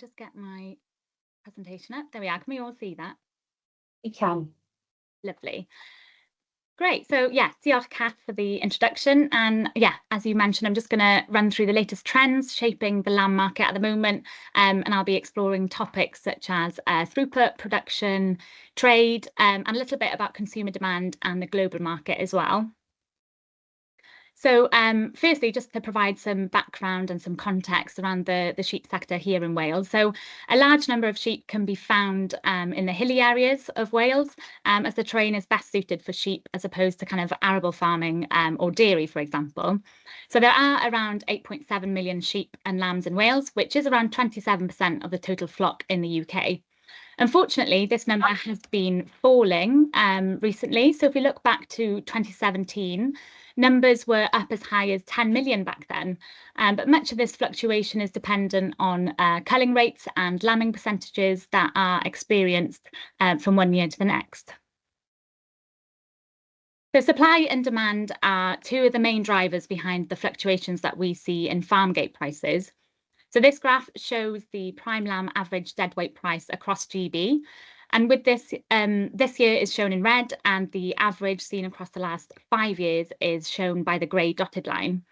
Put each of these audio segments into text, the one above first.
just get my presentation up. There we are. Can we all see that? We can. Lovely. Great. So yeah, diolch Kath for the introduction. And yeah, as you mentioned, I'm just going to run through the latest trends shaping the lamb market at the moment. And I'll be exploring topics such as throughput, production, trade, and a little bit about consumer demand and the global market as well. So firstly, just to provide some background and some context around the sheep sector here in Wales. So a large number of sheep can be found in the hilly areas of Wales, as the terrain is best suited for sheep as opposed to kind of arable farming or dairy, for example. So there are around 8.7 million sheep and lambs in Wales, which is around 27% of the total flock in the UK. Unfortunately, this number has been falling recently. So if we look back to 2017, numbers were up as high as 10 million back then. But much of this fluctuation is dependent on culling rates and lambing percentages that are experienced from one year to the next. So supply and demand are two of the main drivers behind the fluctuations that we see in farm gate prices. So this graph shows the prime lamb average deadweight price across GB. And with this, this year is shown in red, and the average seen across the last 5 years is shown by the grey dotted line.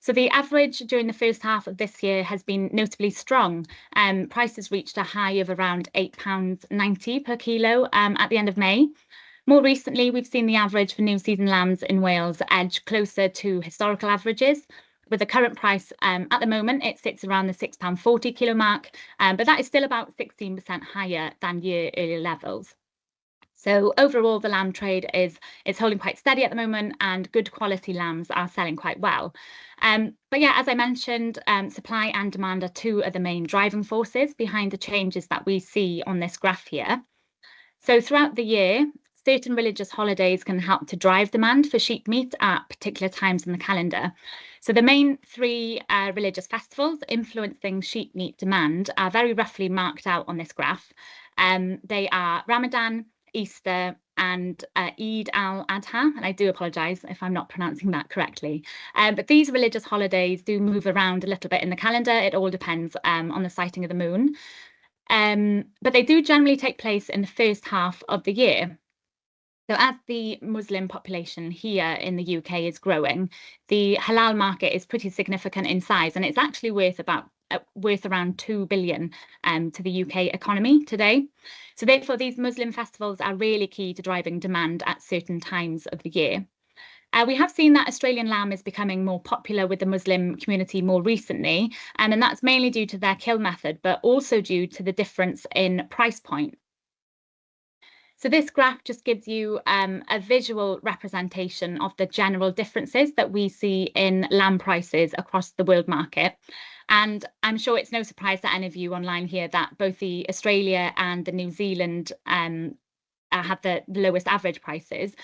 So the average during the first half of this year has been notably strong. Prices reached a high of around £8.90 per kilo at the end of May. More recently, we've seen the average for new season lambs in Wales edge closer to historical averages. With the current price at the moment, it sits around the £6.40 kilo mark, but that is still about 16% higher than year earlier levels. So overall, the lamb trade is holding quite steady at the moment, and good quality lambs are selling quite well. But yeah, as I mentioned, supply and demand are two of the main driving forces behind the changes that we see on this graph here. So throughout the year, certain religious holidays can help to drive demand for sheep meat at particular times in the calendar. So the main three religious festivals influencing sheep meat demand are very roughly marked out on this graph. They are Ramadan, Easter, and Eid al-Adha, and I do apologise if I'm not pronouncing that correctly. But these religious holidays do move around a little bit in the calendar. It all depends on the sighting of the moon. But they do generally take place in the first half of the year. So as the Muslim population here in the UK is growing, the halal market is pretty significant in size, and it's actually worth around 2 billion to the UK economy today. So therefore, these Muslim festivals are really key to driving demand at certain times of the year. We have seen that Australian lamb is becoming more popular with the Muslim community more recently, and that's mainly due to their kill method, but also due to the difference in price point. So this graph just gives you a visual representation of the general differences that we see in lamb prices across the world market. And I'm sure it's no surprise to any of you online here that both the Australia and the New Zealand have the lowest average prices.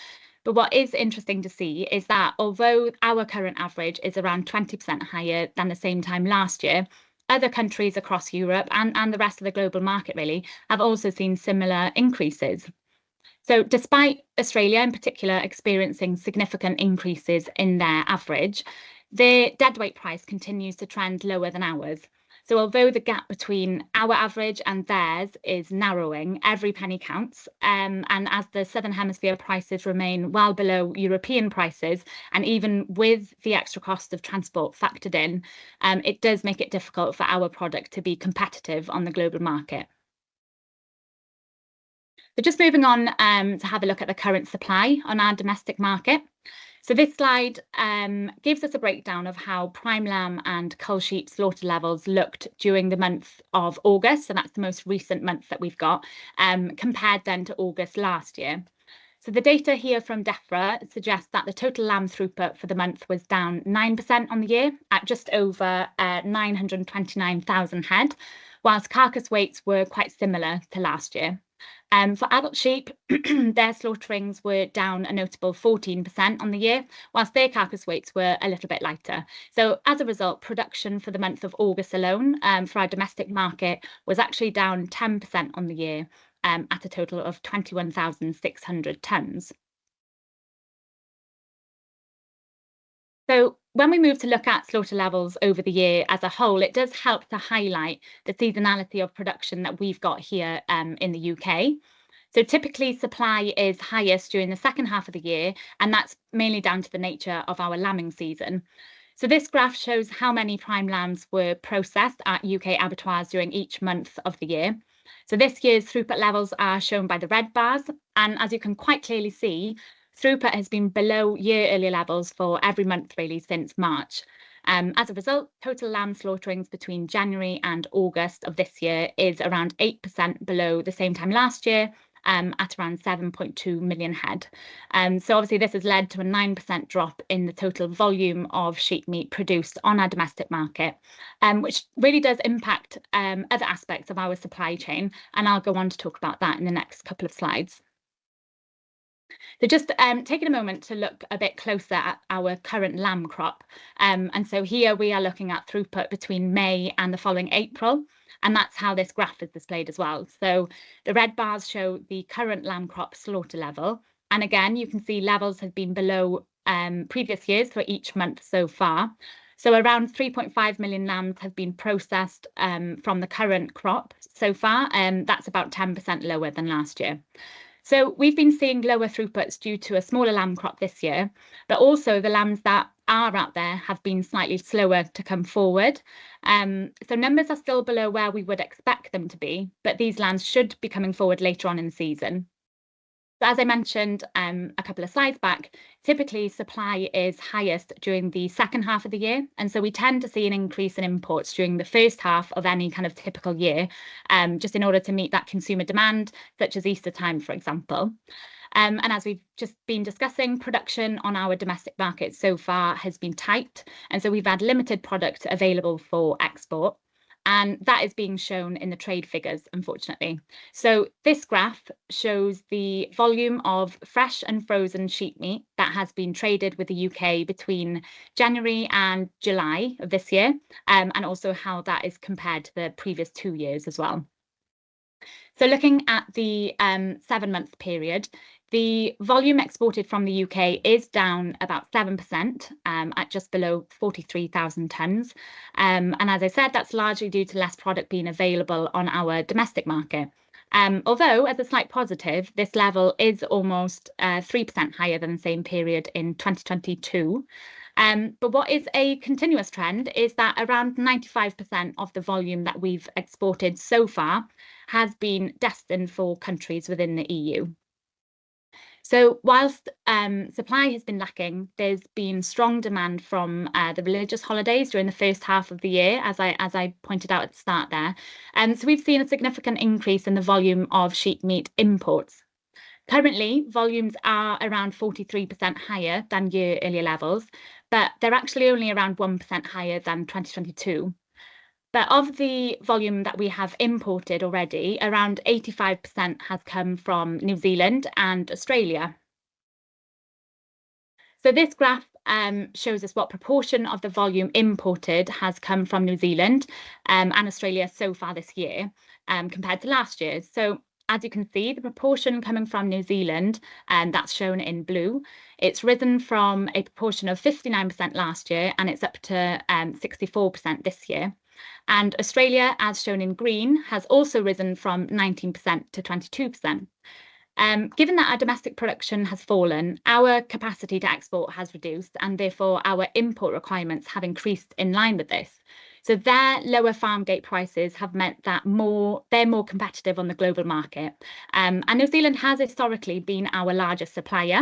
But what is interesting to see is that although our current average is around 20% higher than the same time last year, other countries across Europe and the rest of the global market really have also seen similar increases. So despite Australia in particular experiencing significant increases in their average, their deadweight price continues to trend lower than ours. So although the gap between our average and theirs is narrowing, every penny counts. And as the Southern Hemisphere prices remain well below European prices, and even with the extra cost of transport factored in, it does make it difficult for our product to be competitive on the global market. So just moving on to have a look at the current supply on our domestic market. So this slide gives us a breakdown of how prime lamb and cull sheep slaughter levels looked during the month of August. So that's the most recent month that we've got, compared then to August last year. So the data here from DEFRA suggests that the total lamb throughput for the month was down 9% on the year at just over 929,000 head, whilst carcass weights were quite similar to last year. For adult sheep, their slaughterings were down a notable 14% on the year, whilst their carcass weights were a little bit lighter. So as a result, production for the month of August alone for our domestic market was actually down 10% on the year at a total of 21,600 tonnes. So when we move to look at slaughter levels over the year as a whole, it does help to highlight the seasonality of production that we've got here in the UK. So typically supply is highest during the second half of the year, and that's mainly down to the nature of our lambing season. So this graph shows how many prime lambs were processed at UK abattoirs during each month of the year. So this year's throughput levels are shown by the red bars, and as you can quite clearly see, throughput has been below year earlier levels for every month really since March. As a result, total lamb slaughterings between January and August of this year is around 8% below the same time last year, at around 7.2 million head. So obviously this has led to a 9% drop in the total volume of sheep meat produced on our domestic market, which really does impact other aspects of our supply chain. And I'll go on to talk about that in the next couple of slides. So just taking a moment to look a bit closer at our current lamb crop. And so here we are looking at throughput between May and the following April. And that's how this graph is displayed as well. So the red bars show the current lamb crop slaughter level. And again, you can see levels have been below previous years for each month so far. So around 3.5 million lambs have been processed from the current crop so far, and that's about 10% lower than last year. So we've been seeing lower throughputs due to a smaller lamb crop this year, but also the lambs that are out there have been slightly slower to come forward. So numbers are still below where we would expect them to be, but these lambs should be coming forward later on in the season. So as I mentioned a couple of slides back, typically supply is highest during the second half of the year. And so we tend to see an increase in imports during the first half of any kind of typical year, just in order to meet that consumer demand, such as Easter time, for example. And as we've just been discussing, production on our domestic market so far has been tight. And so we've had limited product available for export. And that is being shown in the trade figures, unfortunately. So this graph shows the volume of fresh and frozen sheep meat that has been traded with the UK between January and July of this year, and also how that is compared to the previous 2 years as well. So looking at the 7-month period, the volume exported from the UK is down about 7% at just below 43,000 tonnes. And as I said, that's largely due to less product being available on our domestic market. Although, as a slight positive, this level is almost 3% higher than the same period in 2022. But what is a continuous trend is that around 95% of the volume that we've exported so far has been destined for countries within the EU. So whilst supply has been lacking, there's been strong demand from the religious holidays during the first half of the year, as I pointed out at the start there. So we've seen a significant increase in the volume of sheep meat imports. Currently, volumes are around 43% higher than year earlier levels, but they're actually only around 1% higher than 2022. But of the volume that we have imported already, around 85% has come from New Zealand and Australia. So this graph shows us what proportion of the volume imported has come from New Zealand and Australia so far this year compared to last year. So as you can see, the proportion coming from New Zealand, and that's shown in blue, it's risen from a proportion of 59% last year, and it's up to 64% this year. And Australia, as shown in green, has also risen from 19% to 22%. Given that our domestic production has fallen, our capacity to export has reduced, and therefore our import requirements have increased in line with this. So their lower farm gate prices have meant that they're more competitive on the global market. And New Zealand has historically been our largest supplier.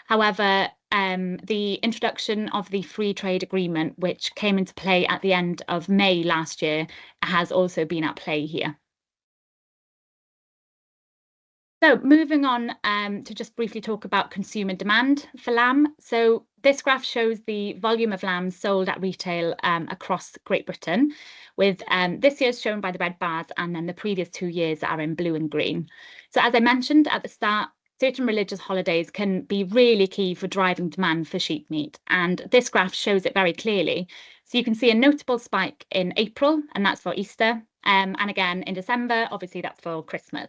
However, the introduction of the free trade agreement, which came into play at the end of May last year, has also been at play here. So moving on to just briefly talk about consumer demand for lamb. So this graph shows the volume of lambs sold at retail across Great Britain, with this year's shown by the red bars, and then the previous 2 years are in blue and green. So as I mentioned at the start, certain religious holidays can be really key for driving demand for sheep meat, and this graph shows it very clearly. So you can see a notable spike in April, and that's for Easter, and again in December, obviously that's for Christmas.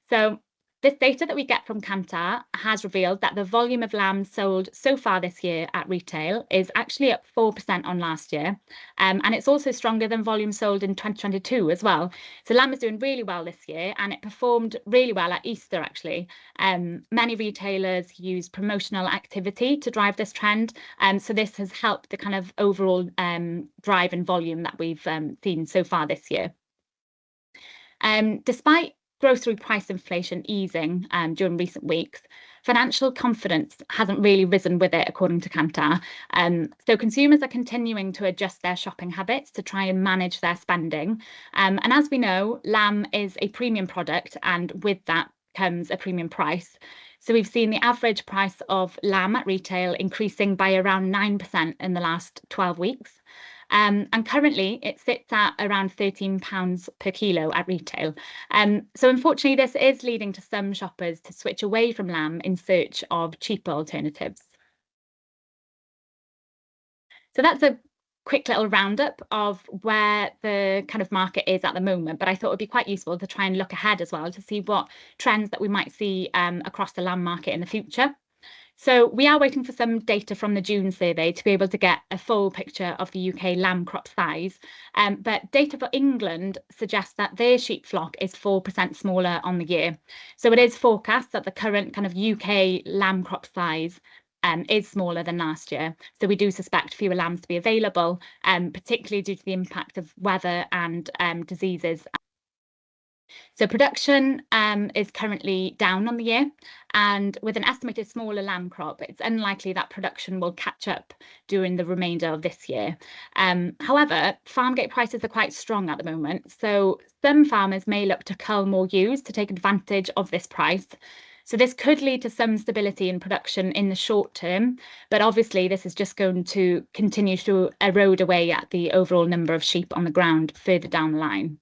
So This data that we get from Kantar has revealed that the volume of lamb sold so far this year at retail is actually up 4% on last year. And it's also stronger than volume sold in 2022 as well. So lamb is doing really well this year, and it performed really well at Easter, actually. Many retailers use promotional activity to drive this trend. So this has helped the kind of overall drive in volume that we've seen so far this year. Despite grocery price inflation easing during recent weeks, financial confidence hasn't really risen with it, according to Kantar. So consumers are continuing to adjust their shopping habits to try and manage their spending. And as we know, lamb is a premium product, and with that comes a premium price. So we've seen the average price of lamb at retail increasing by around 9% in the last 12 weeks. And currently it sits at around £13 per kilo at retail. So unfortunately, this is leading to some shoppers to switch away from lamb in search of cheaper alternatives. So that's a quick little roundup of where the kind of market is at the moment, but I thought it'd be quite useful to try and look ahead as well to see what trends that we might see across the lamb market in the future. So we are waiting for some data from the June survey to be able to get a full picture of the UK lamb crop size. But data for England suggests that their sheep flock is 4% smaller on the year. So it is forecast that the current kind of UK lamb crop size is smaller than last year. So we do suspect fewer lambs to be available, particularly due to the impact of weather and diseases. So production is currently down on the year, and with an estimated smaller lamb crop, it's unlikely that production will catch up during the remainder of this year. However, farm gate prices are quite strong at the moment, so some farmers may look to cull more ewes to take advantage of this price. So this could lead to some stability in production in the short term, but obviously this is just going to continue to erode away at the overall number of sheep on the ground further down the line.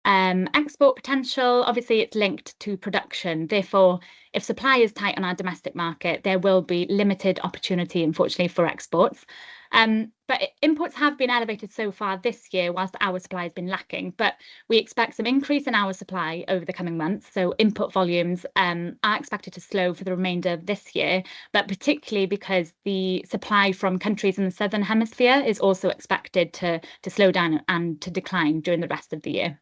Export potential, obviously it's linked to production. Therefore, if supply is tight on our domestic market, there will be limited opportunity, unfortunately, for exports. But imports have been elevated so far this year, whilst our supply has been lacking. But we expect some increase in our supply over the coming months. So input volumes are expected to slow for the remainder of this year, but particularly because the supply from countries in the Southern Hemisphere is also expected to slow down and to decline during the rest of the year.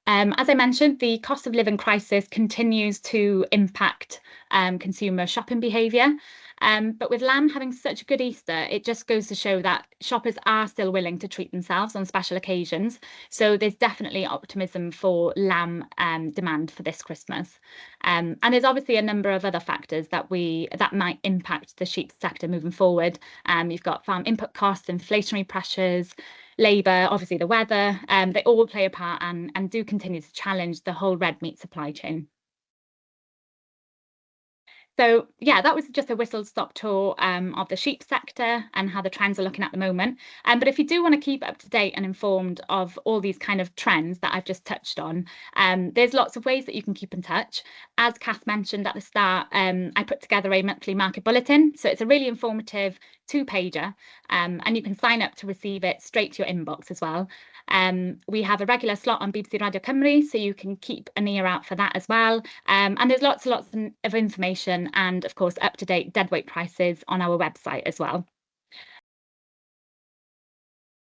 As I mentioned, the cost of living crisis continues to impact consumer shopping behaviour. But with lamb having such a good Easter, it just goes to show that shoppers are still willing to treat themselves on special occasions. So there's definitely optimism for lamb demand for this Christmas. And there's obviously a number of other factors that might impact the sheep sector moving forward. You've got farm input costs, inflationary pressures, labour, obviously the weather, they all play a part and do continue to challenge the whole red meat supply chain. So yeah, that was just a whistle-stop tour of the sheep sector and how the trends are looking at the moment. But if you do want to keep up to date and informed of all these kind of trends that I've just touched on, there's lots of ways that you can keep in touch. As Kath mentioned at the start, I put together a monthly market bulletin. So it's a really informative 2-pager, and you can sign up to receive it straight to your inbox as well. We have a regular slot on BBC Radio Cymru, so you can keep an ear out for that as well. And there's lots of information and, of course, up-to-date deadweight prices on our website as well.